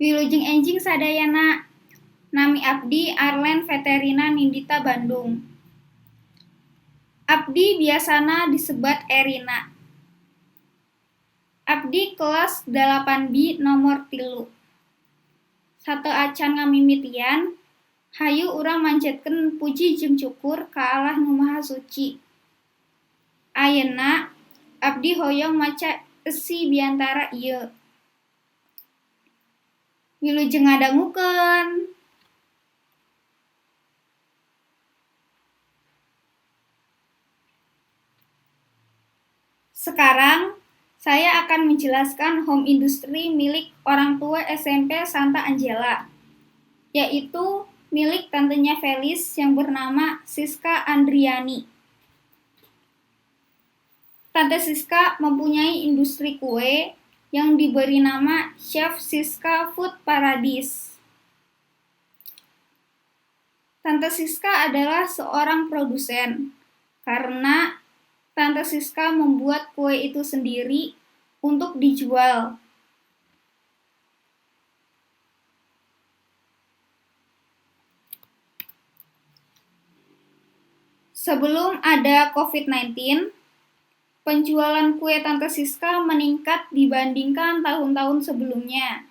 Wilujeng enjing sadayana. Nami abdi Arlen Veterina Nindita Bandung. Abdi biasana disebat Erina. Abdi kelas 8B nomor 3. Sate acan ngamimitian, hayu urang manjatkeun puji jeung syukur ka Allah Nu Maha Suci. Ayeuna abdi hoyong maca eusi biantara ieu. Wilujeng ngadangukeun. Sekarang saya akan menjelaskan home industry milik orang tua SMP Santa Angela, yaitu milik tantenya Felis yang bernama Siska Andriani. Tante Siska mempunyai industri kue yang diberi nama Chef Siska Food Paradise. Tante Siska adalah seorang produsen, karena Tante Siska membuat kue itu sendiri untuk dijual. Sebelum ada COVID-19, penjualan kue Tante Siska meningkat dibandingkan tahun-tahun sebelumnya.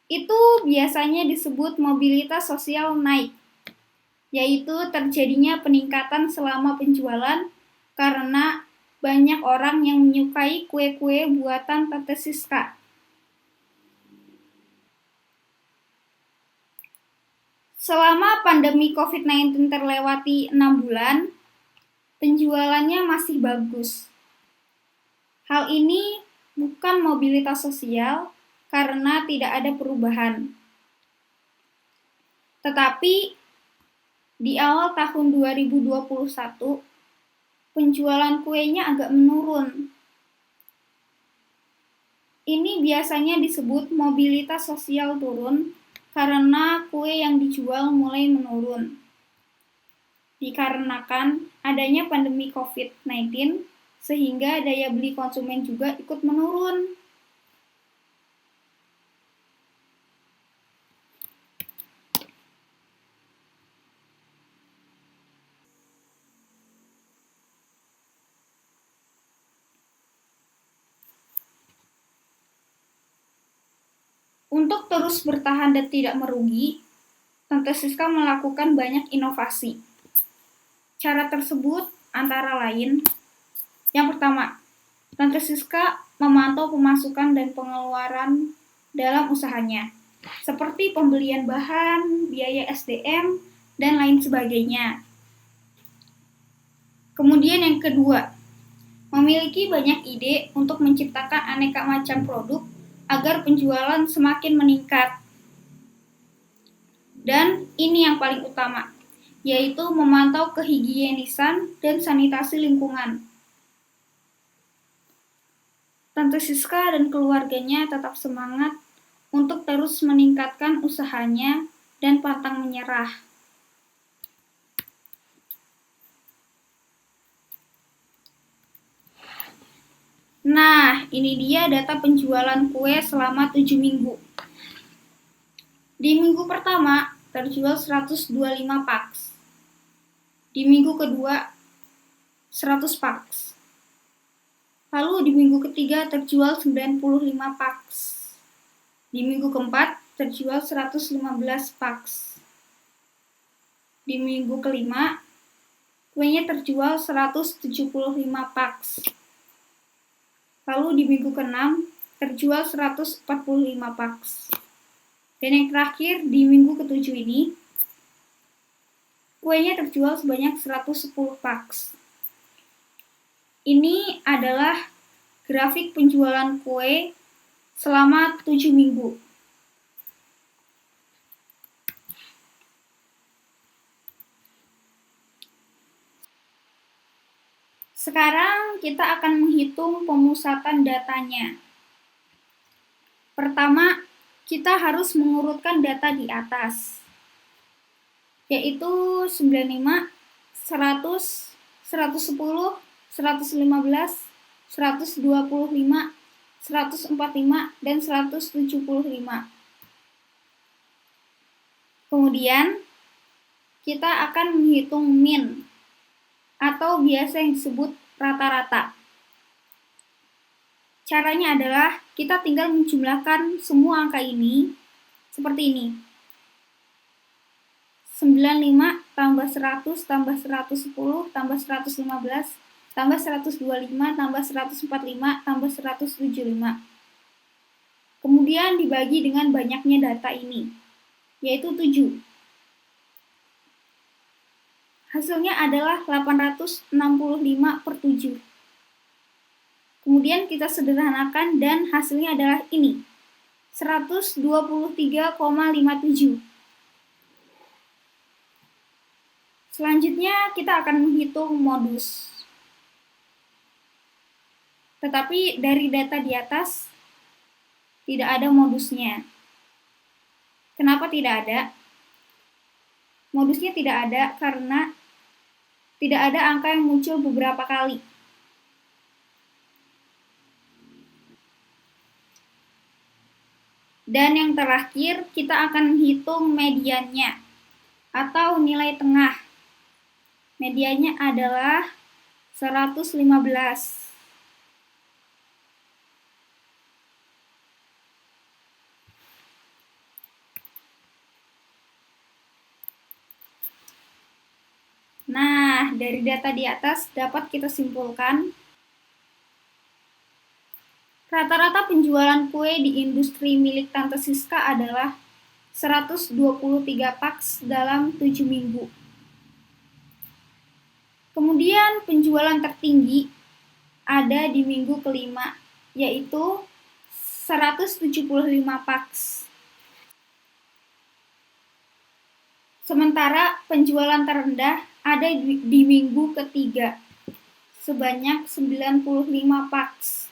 Itu biasanya disebut mobilitas sosial naik, yaitu terjadinya peningkatan selama penjualan karena banyak orang yang menyukai kue-kue buatan Tante Siska. Selama pandemi COVID-19 terlewati 6 bulan, penjualannya masih bagus. Hal ini bukan mobilitas sosial karena tidak ada perubahan. Tetapi di awal tahun 2021, penjualan kuenya agak menurun. Ini biasanya disebut mobilitas sosial turun karena kue yang dijual mulai menurun. Dikarenakan adanya pandemi COVID-19, sehingga daya beli konsumen juga ikut menurun. Untuk terus bertahan dan tidak merugi, Tante Siska melakukan banyak inovasi. Cara tersebut antara lain, yang pertama, Tante Siska memantau pemasukan dan pengeluaran dalam usahanya, seperti pembelian bahan, biaya SDM, dan lain sebagainya. Kemudian yang kedua, memiliki banyak ide untuk menciptakan aneka macam produk agar penjualan semakin meningkat. Dan ini yang paling utama, yaitu memantau kehigienisan dan sanitasi lingkungan. Tante Siska dan keluarganya tetap semangat untuk terus meningkatkan usahanya dan pantang menyerah. Nah, ini dia data penjualan kue selama 7 minggu. Di minggu pertama, terjual 125 paks. Di minggu kedua, 100 paks. Lalu di minggu ketiga terjual 95 paks. Di minggu keempat terjual 115 paks. Di minggu kelima, kuenya terjual 175 paks. Lalu di minggu ke-6 terjual 145 paks. Dan yang terakhir di minggu ke-7 ini, kuenya terjual sebanyak 110 paks. Ini adalah grafik penjualan kue selama 7 minggu. Sekarang kita akan menghitung pemusatan datanya. Pertama, kita harus mengurutkan data di atas, yaitu 95, 100, 110, 115, 125, 145, dan 175. Kemudian, kita akan menghitung min, atau biasa yang disebut rata-rata. Caranya adalah kita tinggal menjumlahkan semua angka ini, seperti ini. 95 tambah 100 tambah 110 tambah 115 tambah 125 tambah 145 tambah 175. Kemudian dibagi dengan banyaknya data ini, yaitu 7. Hasilnya adalah 865/7. Kemudian kita sederhanakan dan hasilnya adalah ini, 123,57. Selanjutnya kita akan menghitung modus. Tetapi dari data di atas tidak ada modusnya. Kenapa tidak ada? Modusnya tidak ada karena tidak ada angka yang muncul beberapa kali. Dan yang terakhir, kita akan menghitung mediannya atau nilai tengah. Mediannya adalah 115. Nah, dari data di atas dapat kita simpulkan rata-rata penjualan kue di industri milik Tante Siska adalah 123 paks dalam 7 minggu. Kemudian penjualan tertinggi ada di minggu kelima, yaitu 175 paks. Sementara penjualan terendah ada di minggu ketiga, sebanyak 95 paks.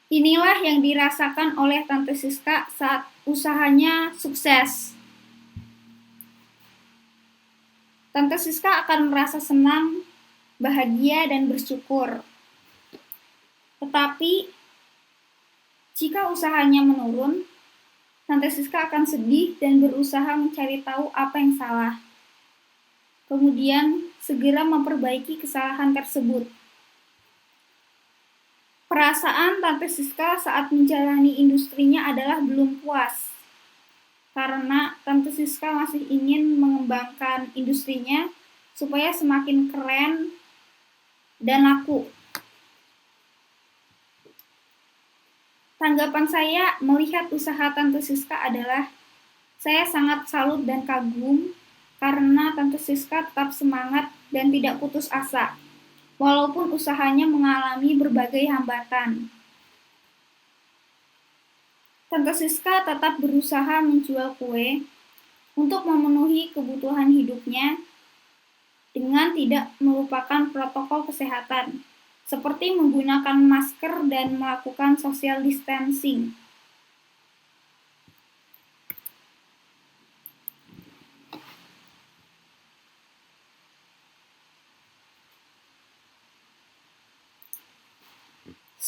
Inilah yang dirasakan oleh Tante Siska saat usahanya sukses. Tante Siska akan merasa senang, bahagia, dan bersyukur. Tetapi, jika usahanya menurun, Tante Siska akan sedih dan berusaha mencari tahu apa yang salah. Kemudian, segera memperbaiki kesalahan tersebut. Perasaan Tante Siska saat menjalani industrinya adalah belum puas, karena Tante Siska masih ingin mengembangkan industrinya supaya semakin keren dan laku. Tanggapan saya melihat usaha Tante Siska adalah, saya sangat salut dan kagum karena Tante Siska tetap semangat dan tidak putus asa, walaupun usahanya mengalami berbagai hambatan. Tante Siska tetap berusaha menjual kue untuk memenuhi kebutuhan hidupnya dengan tidak melupakan protokol kesehatan, seperti menggunakan masker dan melakukan social distancing.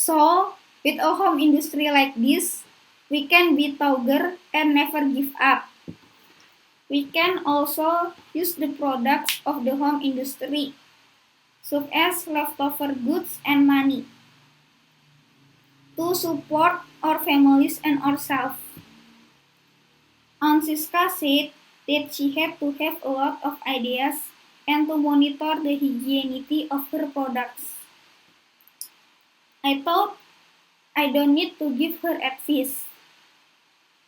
So, with a home industry like this, we can be together and never give up. We can also use the products of the home industry, such as leftover goods and money, to support our families and ourselves. Aunt Siska said that she had to have a lot of ideas and to monitor the hygienity of her products. I thought I don't need to give her advice.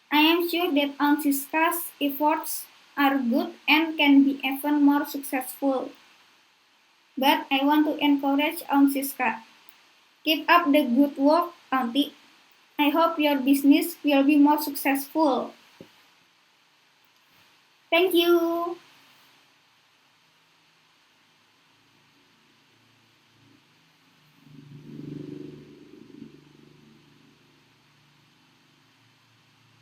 I am sure that Aunt Siska's efforts are good and can be even more successful. But I want to encourage Aunt Siska. Keep up the good work, Auntie. I hope your business will be more successful. Thank you.